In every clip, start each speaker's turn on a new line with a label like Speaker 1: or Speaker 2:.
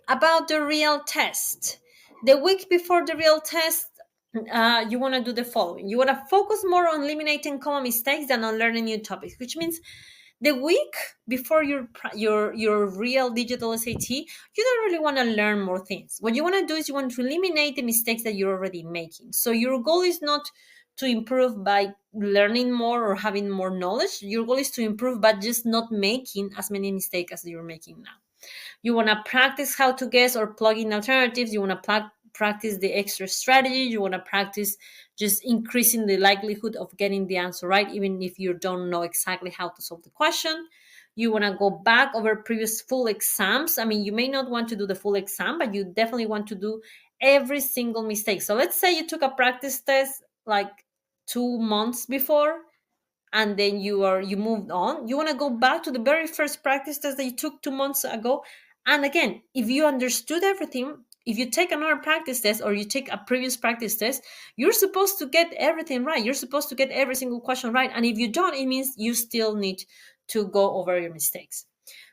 Speaker 1: About the real test. The week before the real test, you want to do the following. You want to focus more on eliminating common mistakes than on learning new topics, which means the week before your real digital SAT, you don't really want to learn more things. What you want to do is you want to eliminate the mistakes that you're already making. So your goal is not to improve by learning more or having more knowledge. Your goal is to improve by just not making as many mistakes as you're making now. You want to practice how to guess or plug in alternatives. You want to practice the extra strategy. You want to practice just increasing the likelihood of getting the answer right, even if you don't know exactly how to solve the question. You want to go back over previous full exams. I mean, you may not want to do the full exam, but you definitely want to do every single mistake. So let's say you took a practice test like 2 months before, and then you moved on. You want to go back to the very first practice test that you took 2 months ago. And again, if you understood everything, if you take another practice test or you take a previous practice test, you're supposed to get everything right. You're supposed to get every single question right. And if you don't, it means you still need to go over your mistakes.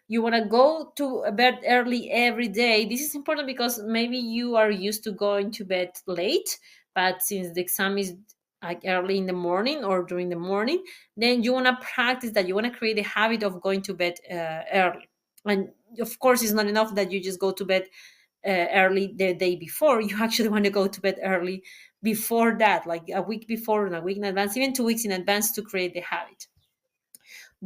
Speaker 1: You want to go to bed early every day. This is important because maybe you are used to going to bed late, but since the exam is like early in the morning or during the morning, then you want to practice that. You want to create a habit of going to bed early. And of course, it's not enough that you just go to bed early the day before. You actually want to go to bed early before that, like a week before and a week in advance, even 2 weeks in advance, to create the habit.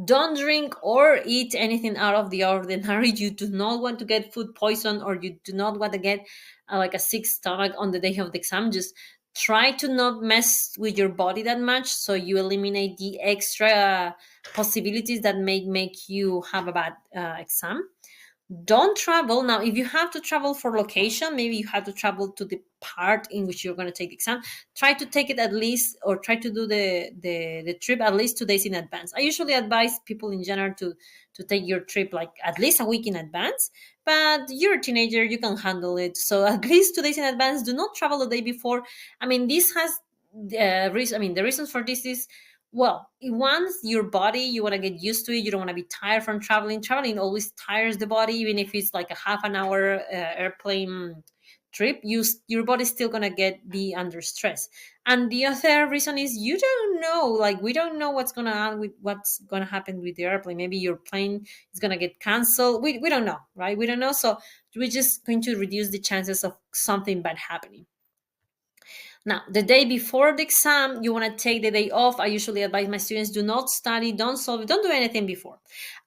Speaker 1: Don't drink or eat anything out of the ordinary. You do not want to get food poison, or you do not want to get like a sick stomach on the day of the exam. Just try to not mess with your body that much, so you eliminate the extra possibilities that may make you have a bad exam. Don't travel. Now, if you have to travel for location, maybe you have to travel to the part in which you're going to take the exam, try to take it at least, or try to do the trip at least 2 days in advance. I usually advise people in general to take your trip like at least a week in advance, but you're a teenager, you can handle it. So at least 2 days in advance. Do not travel the day before. I mean, this has reason. I mean, the reasons for this is, well, once your body, you want to get used to it. You don't want to be tired from traveling. Traveling always tires the body, even if it's like a half an hour airplane trip. Your body's still gonna be under stress. And the other reason is you don't know. Like, we don't know what's gonna happen with the airplane. Maybe your plane is gonna get canceled. We don't know, right? We don't know. So we're just going to reduce the chances of something bad happening. Now, the day before the exam, you want to take the day off. I usually advise my students, do not study, don't solve, don't do anything before.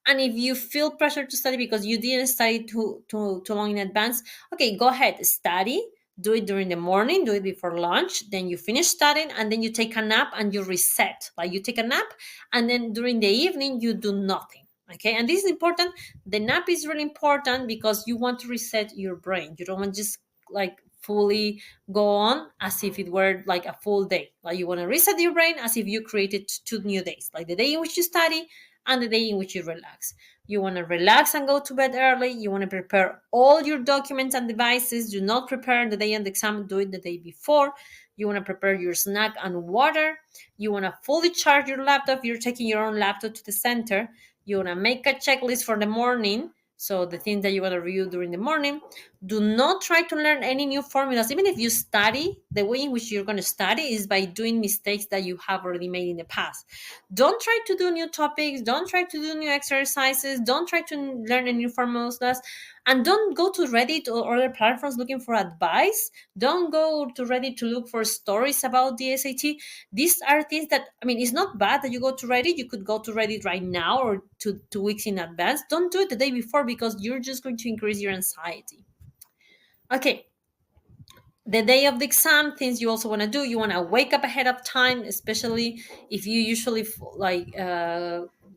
Speaker 1: And if you feel pressure to study because you didn't study too long in advance, okay, go ahead, study. Do it during the morning, do it before lunch, then you finish studying, and then you take a nap and you reset. Like, you take a nap, and then during the evening, you do nothing. Okay, and this is important. The nap is really important because you want to reset your brain. You don't want just like fully go on as if it were like a full day. Like, you want to reset your brain as if you created 2 new days, like the day in which you study and the day in which you relax. You want to relax and go to bed early. You want to prepare all your documents and devices. Do not prepare the day of the exam, do it the day before. You want to prepare your snack and water. You want to fully charge your laptop. You're taking your own laptop to the center. You want to make a checklist for the morning. So the things that you want to review during the morning. Do not try to learn any new formulas. Even if you study, the way in which you're going to study is by doing mistakes that you have already made in the past. Don't try to do new topics. Don't try to do new exercises. Don't try to learn any new formulas. And don't go to Reddit or other platforms looking for advice. Don't go to Reddit to look for stories about the SAT. These are things that, I mean, it's not bad that you go to Reddit. You could go to Reddit right now or 2 weeks in advance. Don't do it the day before, because you're just going to increase your anxiety. Okay, the day of the exam, things you also want to do, you want to wake up ahead of time, especially if you usually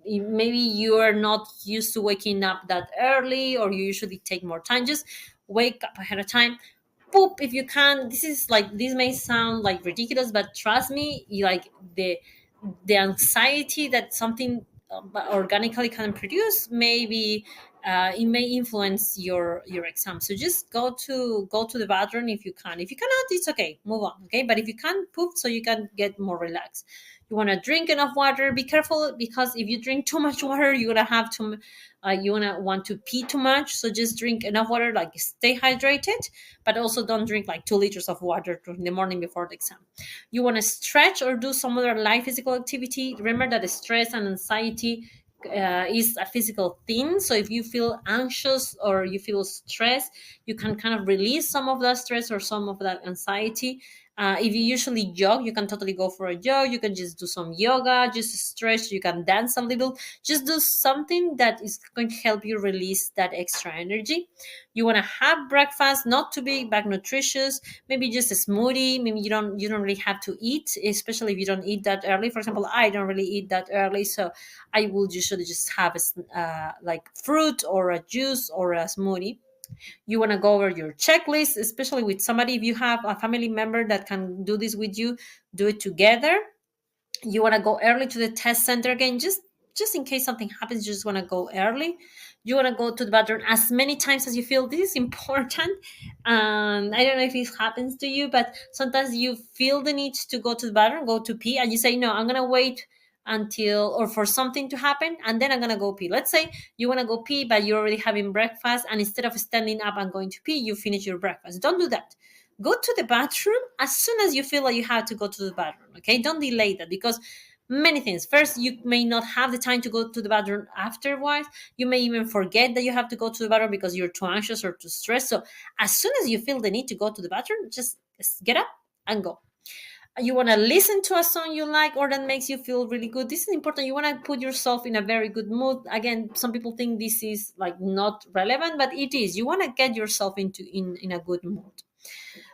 Speaker 1: maybe you are not used to waking up that early, or you usually take more time. Just wake up ahead of time. Poop if you can. This may sound like ridiculous, but trust me, like the anxiety that something organically can produce, maybe it may influence your exam. So just go to the bathroom if you can. If you cannot, it's okay, move on. Okay, but if you can, poop so you can get more relaxed. You want to drink enough water. Be careful, because if you drink too much water, you're gonna have to you wanna want to pee too much. So just drink enough water, like stay hydrated, but also don't drink like 2 liters of water in the morning before the exam. You want to stretch or do some other light physical activity. Remember that stress and anxiety is a physical thing. So if you feel anxious or you feel stressed, you can kind of release some of that stress or some of that anxiety. If you usually jog, you can totally go for a jog. You can just do some yoga, just stretch. You can dance a little. Just do something that is going to help you release that extra energy. You want to have breakfast, not too big, but nutritious. Maybe just a smoothie. Maybe you don't really have to eat, especially if you don't eat that early. For example, I don't really eat that early, so I will usually just have like fruit or a juice or a smoothie. You want to go over your checklist, especially with somebody. If you have a family member that can do this with you, do it together. You want to go early to the test center again, just in case something happens. You just want to go early. You want to go to the bathroom as many times as you feel. This is important. I don't know if it happens to you, but sometimes you feel the need to go to the bathroom, go to pee, and you say, no, I'm gonna wait until, or for something to happen, and then I'm gonna go pee. Let's say you want to go pee, but you're already having breakfast, and instead of standing up and going to pee, you finish your breakfast. Don't do that. Go to the bathroom as soon as you feel like you have to go to the bathroom. Okay, don't delay that, because many things. First, you may not have the time to go to the bathroom afterwards. You may even forget that you have to go to the bathroom because you're too anxious or too stressed. So as soon as you feel the need to go to the bathroom, just get up and go. You want to listen to a song you like or that makes you feel really good. This is important. You want to put yourself in a very good mood. Again, some people think this is like not relevant, but it is. You want to get yourself in a good mood.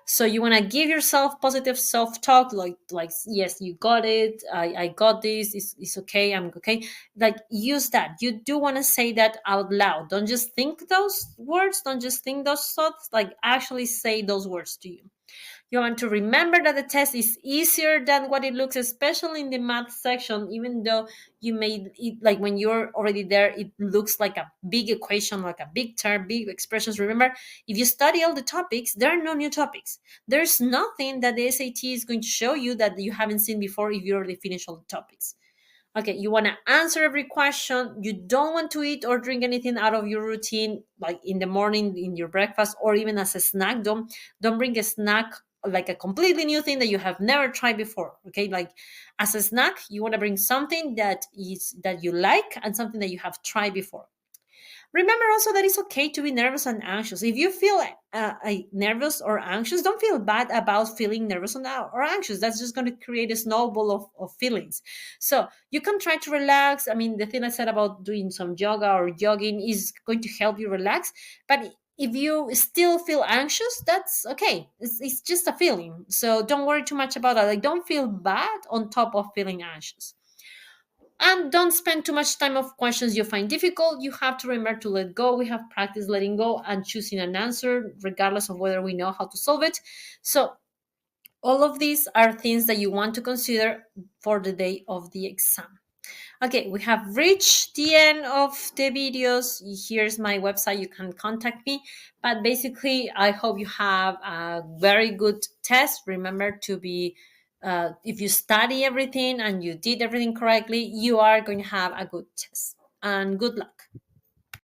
Speaker 1: So you want to give yourself positive self-talk, like yes, you got it. I got this. It's okay. I'm okay. Like, use that. You do want to say that out loud. Don't just think those words. Don't just think those thoughts. Like, actually say those words to you. You want to remember that the test is easier than what it looks, especially in the math section. Even though you made it, like when you're already there, it looks like a big equation, like a big term, big expressions. Remember, if you study all the topics, there are no new topics. There's nothing that the SAT is going to show you that you haven't seen before if you already finished all the topics. Okay, you want to answer every question. You don't want to eat or drink anything out of your routine, like in the morning, in your breakfast, or even as a snack. Don't bring a snack like a completely new thing that you have never tried before. Okay, like as a snack, you want to bring something that you like and something that you have tried before. Remember also that it's okay to be nervous and anxious. If you feel nervous or anxious, don't feel bad about feeling nervous or anxious. That's just going to create a snowball of feelings. So you can try to relax. I mean, the thing I said about doing some yoga or jogging is going to help you relax. But if you still feel anxious, that's okay. It's just a feeling. So don't worry too much about that. Like, don't feel bad on top of feeling anxious. And don't spend too much time of questions you find difficult. You have to remember to let go. We have practiced letting go and choosing an answer, regardless of whether we know how to solve it. So, all of these are things that you want to consider for the day of the exam. Okay, we have reached the end of the videos. Here's my website. You can contact me. But basically, I hope you have a very good test. Remember to be, if you study everything and you did everything correctly, you are going to have a good test. And good luck.